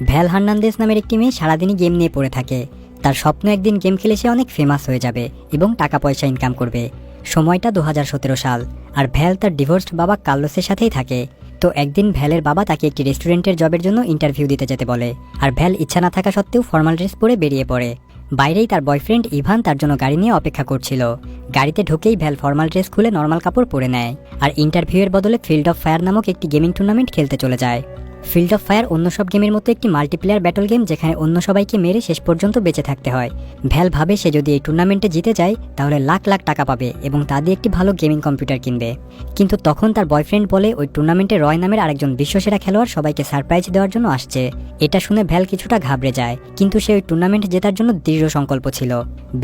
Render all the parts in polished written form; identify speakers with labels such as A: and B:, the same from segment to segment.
A: ভ্যাল Hernandez নামের একটি মেয়ে সারাদিনই গেম নিয়ে পড়ে থাকে। তার স্বপ্ন একদিন গেম খেলে সে অনেক ফেমাস হয়ে যাবে এবং টাকা পয়সা ইনকাম করবে। সময়টা 2017 সাল, আর ভ্যাল তার ডিভোর্সড বাবা কার্লোসের সাথেই থাকে। তো একদিন ভ্যালের বাবা তাকে একটি রেস্টুরেন্টের জবের জন্য ইন্টারভিউ দিতে যেতে বলে, আর ভ্যাল ইচ্ছা না থাকা সত্ত্বেও ফর্মাল ড্রেস পরে বেরিয়ে পড়ে। বাইরেই তার বয়ফ্রেন্ড ইভান তার জন্য গাড়ি নিয়ে অপেক্ষা করছিল। গাড়িতে ঢুকেই ভ্যাল ফর্মাল ড্রেস খুলে নর্মাল কাপড় পরে নেয়, আর ইন্টারভিউয়ের বদলে ফিল্ড অফ ফায়ার নামক একটি গেমিং টুর্নামেন্ট খেলতে চলে যায়। ফিল্ড অফ ফায়ার অন্য সব গেমের মতো একটি মাল্টিপ্লেয়ার ব্যাটল গেম, যেখানে অন্য সবাইকে মেরে শেষ পর্যন্ত বেঁচে থাকতে হয়। ভ্যাল ভাবে সে যদি এই টুর্নামেন্টে জিতে যায় তাহলে লাখ লাখ টাকা পাবে এবং তা দিয়ে একটি ভালো গেমিং কম্পিউটার কিনবে। কিন্তু তখন তার বয়ফ্রেন্ড বলে ওই টুর্নামেন্টে রয় নামের আরেকজন বিশ্বসেরা খেলোয়াড় সবাইকে সারপ্রাইজ দেওয়ার জন্য আসছে। এটা শুনে ভ্যাল কিছুটা ঘাবড়ে যায়, কিন্তু সে ওই টুর্নামেন্ট জেতার জন্য দৃঢ় সংকল্প ছিল।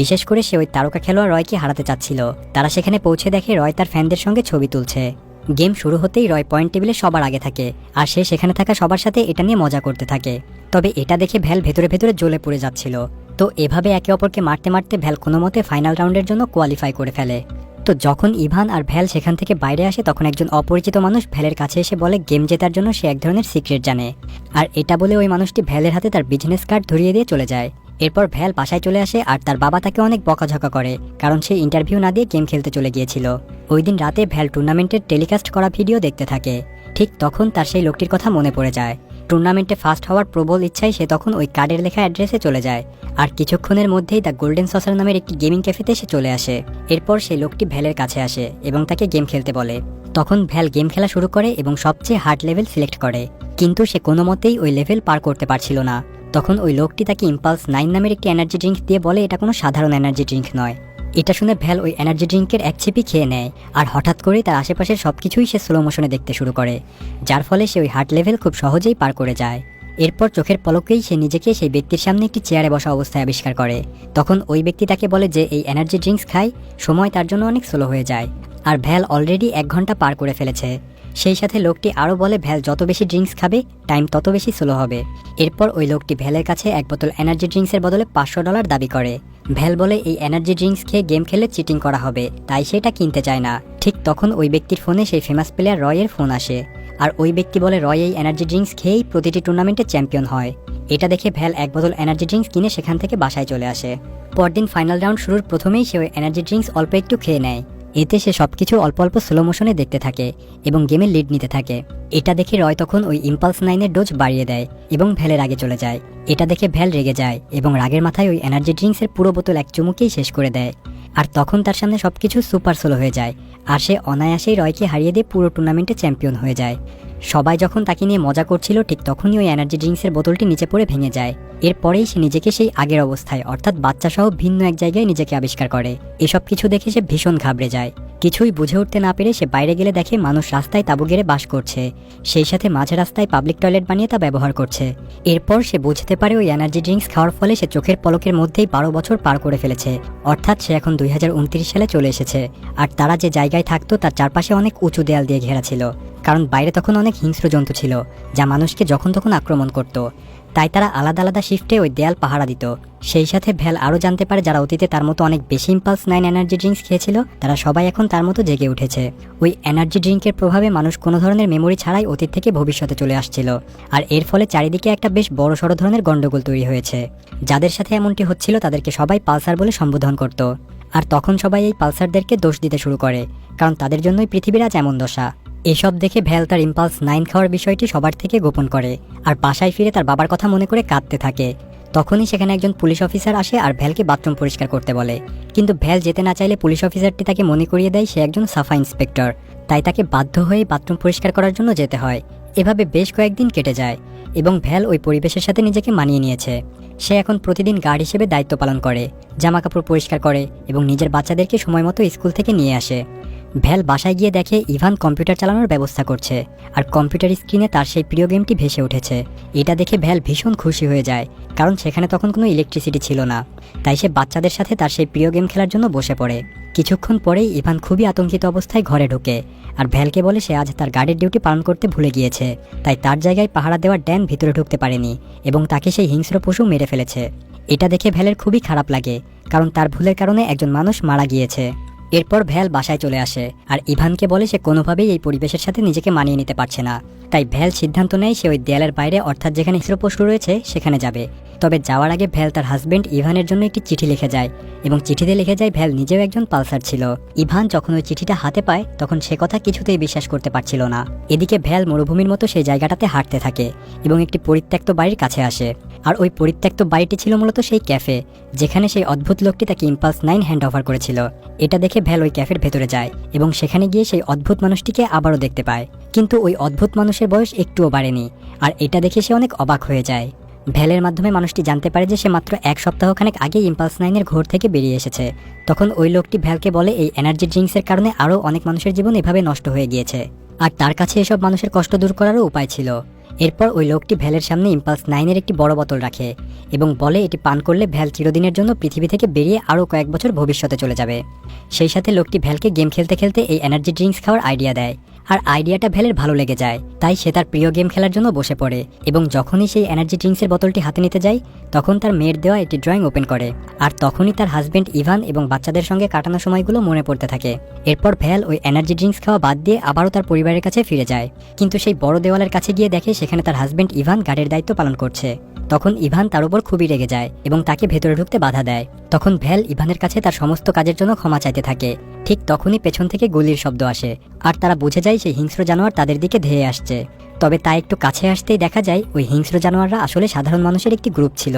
A: বিশেষ করে সে ওই তারকা খেলোয়াড় রয়কে হারাতে চাচ্ছিল। তারা সেখানে পৌঁছে দেখে রয় তার ফ্যানদের সঙ্গে ছবি তুলছে। গেম শুরু হতেই রয় পয়েন্ট টেবিলে সবার আগে থাকে, আর সে সেখানে থাকা সবার সাথে এটা নিয়ে মজা করতে থাকে। তবে এটা দেখে ভ্যাল ভেতরে ভেতরে জ্বলে পড়ে যাচ্ছিল। তো এভাবে একে অপরকে মারতে মারতে ভ্যাল কোনো মতে ফাইনাল রাউন্ডের জন্য কোয়ালিফাই করে ফেলে। তো যখন ইভান আর ভ্যাল সেখান থেকে বাইরে আসে তখন একজন অপরিচিত মানুষ ভ্যালের কাছে এসে বলে গেম জেতার জন্য সে এক ধরনের সিক্রেট জানে। আর এটা বলে ওই মানুষটি ভ্যালের হাতে তার বিজনেস কার্ড ধরিয়ে দিয়ে চলে যায়। এরপর ভ্যাল বাসায় চলে আসে, আর তার বাবা তাকে অনেক বকাঝকা করে, কারণ সে ইন্টারভিউ না দিয়ে গেম খেলতে চলে গিয়েছিল। ওই দিন রাতে ভ্যাল টুর্নামেন্টের টেলিকাস্ট করা ভিডিও দেখতে থাকে। ঠিক তখন তার সেই লোকটির কথা মনে পড়ে যায়। টুর্নামেন্টে ফার্স্ট হওয়ার প্রবল ইচ্ছায় সে তখন ওই কার্ডের লেখা অ্যাড্রেসে চলে যায়, আর কিছুক্ষণের মধ্যেই দ্য গোল্ডেন সসার নামের একটি গেমিং ক্যাফেতে সে চলে আসে। এরপর সেই লোকটি ভ্যালের কাছে আসে এবং তাকে গেম খেলতে বলে। তখন ভ্যাল গেম খেলা শুরু করে এবং সবচেয়ে হার্ড লেভেল সিলেক্ট করে, কিন্তু সে কোনো মতেই ওই লেভেল পার করতে পারছিল না। তখন ওই লোকটি তাকে ইম্পালস 9 নামের একটি এনার্জি ড্রিঙ্ক দিয়ে বলে এটা কোনো সাধারণ এনার্জি ড্রিঙ্ক নয়। এটা শুনে ভ্যাল ওই এনার্জি ড্রিঙ্কের এক ছিপি খেয়ে নেয়, আর হঠাৎ করে তার আশেপাশের সবকিছুই সে স্লো মোশনে দেখতে শুরু করে, যার ফলে সে ওই হার্ড লেভেল খুব সহজেই পার করে যায়। এরপর চোখের পলকেই সে নিজেকে সেই ব্যক্তির সামনে একটি চেয়ারে বসা অবস্থায় আবিষ্কার করে। তখন ওই ব্যক্তি তাকে বলে যে এই এনার্জি ড্রিঙ্কস খায় সময় তার জন্য অনেক স্লো হয়ে যায়, আর ভ্যাল অলরেডি 1 ঘন্টা পার করে ফেলেছে। সেই সাথে লোকটি আরও বলে ভ্যাল যত বেশি ড্রিঙ্কস খাবে টাইম তত বেশি স্লো হবে। এরপর ওই লোকটি ভ্যালের কাছে 1 বোতল এনার্জি ড্রিঙ্কসের বদলে $500 দাবি করে। ভ্যাল বলে এই এনার্জি ড্রিঙ্কস খেয়ে গেম খেলে চিটিং করা হবে, তাই সেটা কিনতে চায় না। ঠিক তখন ওই ব্যক্তির ফোনে সেই ফেমাস প্লেয়ার রয়ের ফোন আসে, আর ওই ব্যক্তি বলে রয় এই এনার্জি ড্রিঙ্কস খেয়েই প্রতিটি টুর্নামেন্টে চ্যাম্পিয়ন হয়। এটা দেখে ভ্যাল 1 বোতল এনার্জি ড্রিঙ্কস কিনে সেখান থেকে বাসায় চলে আসে। পরদিন ফাইনাল রাউন্ড শুরুর প্রথমেই সে ওই এনার্জি ড্রিঙ্কস অল্প একটু খেয়ে নেয়। এতে সে সবকিছু অল্প অল্প স্লো মোশনে দেখতে থাকে এবং গেমে লিড নিতে থাকে। এটা দেখে রয় তখন ওই ইম্পালস 9-এর ডোজ বাড়িয়ে দেয় এবং ভ্যালের আগে চলে যায়। এটা দেখে ভ্যাল রেগে যায় এবং রাগের মাথায় ওই এনার্জি ড্রিঙ্কসের পুরো বোতল এক চুমুকেই শেষ করে দেয়। আর তখন তার সামনে সবকিছু সুপার স্লো হয়ে যায়, আর সে অনায়াসেই রয়কে হারিয়ে দিয়ে পুরো টুর্নামেন্টে চ্যাম্পিয়ন হয়ে যায়। সবাই যখন তাকে নিয়ে মজা করছিল ঠিক তখনই ওই এনার্জি ড্রিঙ্কসের বোতলটি নিচে পড়ে ভেঙে যায়। এরপরেই সে নিজেকে সেই আগের অবস্থায় অর্থাৎ বাচ্চা সহ ভিন্ন এক জায়গায় নিজেকে আবিষ্কার করে। এসব কিছু দেখে সে ভীষণ ঘাবড়ে যায়। কিছুই বুঝে উঠতে না পেরে সে বাইরে গেলে দেখে মানুষ রাস্তায় তাঁবু গেড়ে বাস করছে, সেই সাথে মাঝে রাস্তায় পাবলিক টয়লেট বানিয়ে তা ব্যবহার করছে। এরপর সে বুঝতে পারে ওই এনার্জি ড্রিঙ্কস খাওয়ার ফলে সে চোখের পলকের মধ্যেই 12 বছর পার করে ফেলেছে, অর্থাৎ সে এখন 2029 সালে চলে এসেছে। আর তারা যে জায়গায় থাকতো তার চারপাশে অনেক উঁচু দেয়াল দিয়ে ঘেরা ছিল, কারণ বাইরে তখন অনেক হিংস্র জন্তু ছিল যা মানুষকে যখন তখন আক্রমণ করত। তাই তারা আলাদা আলাদা শিফটে ওই দেয়াল পাহারা দিত। সেই সাথে ভ্যাল আরও জানতে পারে যারা অতীতে তার মতো অনেক বেশি ইম্পালস 9 এনার্জি ড্রিঙ্কস খেয়েছিল তারা সবাই এখন তার মতো জেগে উঠেছে। ওই এনার্জি ড্রিঙ্কের প্রভাবে মানুষ কোনো ধরনের মেমোরি ছাড়াই অতীত থেকে ভবিষ্যতে চলে আসছিল, আর এর ফলে চারিদিকে একটা বেশ বড়সড় ধরনের গন্ডগোল তৈরি হয়েছে। যাদের সাথে এমনটি হচ্ছিল তাদেরকে সবাই পালসার বলে সম্বোধন করত, আর তখন সবাই এই পালসারদেরকে দোষ দিতে শুরু করে, কারণ তাদের জন্যই পৃথিবীর আজ এমন দশা। এসব দেখে ভ্যাল তার ইম্পালস 9 খাওয়ার বিষয়টি সবার থেকে গোপন করে, আর বাসায় ফিরে তার বাবার কথা মনে করে কাঁদতে থাকে। তখনই সেখানে একজন পুলিশ অফিসার আসে আর ভ্যালকে বাথরুম পরিষ্কার করতে বলে, কিন্তু ভ্যাল যেতে না চাইলে পুলিশ অফিসারটি তাকে মনে করিয়ে দেয় সে একজন সাফা ইন্সপেক্টর, তাই তাকে বাধ্য হয়ে বাথরুম পরিষ্কার করার জন্য যেতে হয়। এভাবে বেশ কয়েকদিন কেটে যায় এবং ভ্যাল ওই পরিবেশের সাথে নিজেকে মানিয়ে নিয়েছে। সে এখন প্রতিদিন গার্ড হিসেবে দায়িত্ব পালন করে, জামা কাপড় পরিষ্কার করে এবং নিজের বাচ্চাদেরকে সময় মতো স্কুল থেকে নিয়ে আসে। ভ্যাল বাসায় গিয়ে দেখে ইভান কম্পিউটার চালানোর ব্যবস্থা করছে, আর কম্পিউটার স্ক্রিনে তার সেই প্রিয় গেমটি ভেসে উঠেছে। এটা দেখে ভ্যাল ভীষণ খুশি হয়ে যায়, কারণ সেখানে তখন কোনো ইলেকট্রিসিটি ছিল না। তাই সে বাচ্চাদের সাথে তার সেই প্রিয় গেম খেলার জন্য বসে পড়ে। কিছুক্ষণ পরেই ইভান খুবই আতঙ্কিত অবস্থায় ঘরে ঢোকে, আর ভ্যালকে বলে সে আজ তার গার্ডের ডিউটি পালন করতে ভুলে গিয়েছে, তাই তার জায়গায় পাহারা দেওয়ার ড্যান ভিতরে ঢুকতে পারেনি এবং তাকে সেই হিংস্র পশু মেরে ফেলেছে। এটা দেখে ভ্যালের খুবই খারাপ লাগে, কারণ তার ভুলের কারণে একজন মানুষ মারা গিয়েছে। এরপর ভ্যাল বাসায় চলে আসে আর ইভানকে বলে সে কোনোভাবেই এই পরিবেশের সাথে নিজেকে মানিয়ে নিতে পারছে না। তাই ভ্যাল সিদ্ধান্ত নেয় সে ওই দেয়ালের বাইরে অর্থাৎ যেখানে হিংস্র পশু রয়েছে সেখানে যাবে। তবে যাওয়ার আগে ভ্যাল তার হাজবেন্ড ইভানের জন্য একটি চিঠি লিখে যায় এবং চিঠিতে লিখে যায় ভ্যাল নিজেও একজন পালসার ছিল। ইভান যখন ওই চিঠিটা হাতে পায় তখন সে কথা কিছুতেই বিশ্বাস করতে পারছিল না। এদিকে ভ্যাল মরুভূমির মতো সেই জায়গাটাতে হাঁটতে থাকে এবং একটি পরিত্যক্ত বাড়ির কাছে আসে। আর ওই পরিত্যক্ত বাড়িটি ছিল মূলত সেই ক্যাফে যেখানে সেই অদ্ভুত লোকটি তাকে ইম্পালস 9 হ্যান্ড ওভার করেছিল। এটা দেখে ভ্যাল ওই ক্যাফের ভেতরে যায় এবং সেখানে গিয়ে সেই অদ্ভুত মানুষটিকে আবারও দেখতে পায়। কিন্তু ওই অদ্ভুত মানুষের বয়স একটুও বাড়েনি আর এটা দেখে সে অনেক অবাক হয়ে যায়। ভ্যালের মাধ্যমে মানুষটি জানতে পারে যে সে মাত্র 1 সপ্তাহখানেক আগে ইম্পালস 9 এর ঘোর থেকে বেরিয়ে এসেছে। তখন ওই লোকটি ভ্যালকে বলে এই এনার্জি ড্রিঙ্কসের কারণে আরও অনেক মানুষের জীবন এভাবে নষ্ট হয়ে গিয়েছে আর তার কাছে এসব মানুষের কষ্ট দূর করারও উপায় ছিল। এরপর ওই লোকটি ভ্যালের সামনে ইম্পালস 9 এর একটি বড় বোতল রাখে এবং বলে এটি পান করলে ভ্যাল চিরদিনের জন্য পৃথিবী থেকে বেরিয়ে আরও কয়েক বছর ভবিষ্যতে চলে যাবে। সেই সাথে লোকটি ভ্যালকে গেম খেলতে খেলতে এই এনার্জি ড্রিঙ্কস খাওয়ার আইডিয়া দেয় আর আইডিয়াটা ভ্যালের ভালো লেগে যায়। তাই সে তার প্রিয় গেম খেলার জন্য বসে পড়ে এবং যখনই সেই এনার্জি ড্রিঙ্কসের বোতলটি হাতে নিতে যায় তখন তার মেয়ের দেওয়া একটি ড্রয়িং ওপেন করে আর তখনই তার হাজবেন্ড ইভান এবং বাচ্চাদের সঙ্গে কাটানো সময়গুলো মনে পড়তে থাকে। এরপর ভ্যাল ওই এনার্জি ড্রিঙ্কস খাওয়া বাদ দিয়ে আবারও তার পরিবারের কাছে ফিরে যায়, কিন্তু সেই বড় দেওয়ালের কাছে গিয়ে দেখে সেখানে তার হাজবেন্ড ইভান গার্ডের দায়িত্ব পালন করছে। তখন ইভান তার উপর খুবই রেগে যায় এবং তাকে ভেতরে ঢুকতে বাধা দেয়। তখন ভ্যাল ইভানের কাছে তার সমস্ত কাজের জন্য ক্ষমা চাইতে থাকে। ঠিক তখনই পেছন থেকে গুলির শব্দ আসে আর তারা বুঝে যায় সেই হিংস্র জানোয়ার তাদের দিকে ধেয়ে আসছে। তবে তা একটু কাছে আসতেই দেখা যায় ওই হিংস্র জানোয়াররা আসলে সাধারণ মানুষের একটি গ্রুপ ছিল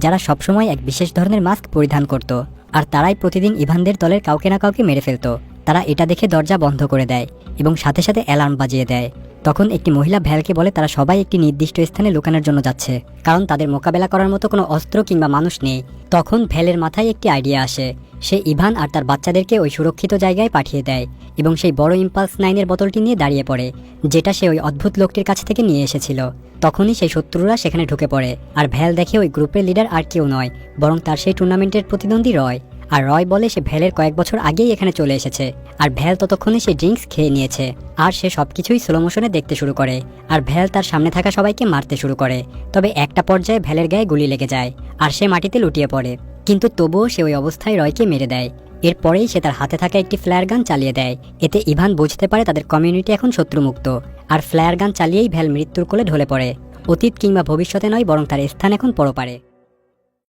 A: যারা সবসময় এক বিশেষ ধরনের মাস্ক পরিধান করত আর তারাই প্রতিদিন ইভানদের দলের কাউকে না কাউকে মেরে ফেলত। তারা এটা দেখে দরজা বন্ধ করে দেয় এবং সাথে সাথে অ্যালার্ম বাজিয়ে দেয়। তখন একটি মহিলা ভ্যালকে বলে তারা সবাই একটি নির্দিষ্ট স্থানে লুকানোর জন্য যাচ্ছে কারণ তাদের মোকাবেলা করার মতো কোনো অস্ত্র কিংবা মানুষ নেই। তখন ভ্যালের মাথায় একটি আইডিয়া আসে। সে ইভান আর তার বাচ্চাদেরকে ওই সুরক্ষিত জায়গায় পাঠিয়ে দেয় এবং সেই বড় ইম্পালস 9 এর বোতলটি নিয়ে দাঁড়িয়ে পড়ে যেটা সে ওই অদ্ভুত লোকটির কাছ থেকে নিয়ে এসেছিল। তখনই সেই শত্রুরা সেখানে ঢুকে পড়ে আর ভ্যাল দেখে ওই গ্রুপের লিডার আর কেউ নয় বরং তার সেই টুর্নামেন্টের প্রতিদ্বন্দ্বী রয়। আর রয় বলে সে ভ্যালের কয়েক বছর আগেই এখানে চলে এসেছে আর ভ্যাল ততক্ষণে সেই ড্রিঙ্কস খেয়ে নিয়েছে আর সে সবকিছুই স্লো মোশনে দেখতে শুরু করে আর ভ্যাল তার সামনে থাকা সবাইকে মারতে শুরু করে। তবে একটা পর্যায়ে ভ্যালের গায়ে গুলি লেগে যায় আর সে মাটিতে লুটিয়ে পড়ে, কিন্তু তবুও সে ওই অবস্থায় রয়কে মেরে দেয়। এরপরেই সে তার হাতে থাকা একটি ফ্লায়ার গান চালিয়ে দেয়। এতে ইভান বুঝতে পারে তাদের কমিউনিটি এখন শত্রুমুক্ত আর ফ্লায়ার গান চালিয়েই ভ্যাল মৃত্যুর কোলে ঢলে পড়ে। অতীত কিংবা ভবিষ্যতে নয় বরং তার স্থান এখন পরপারে।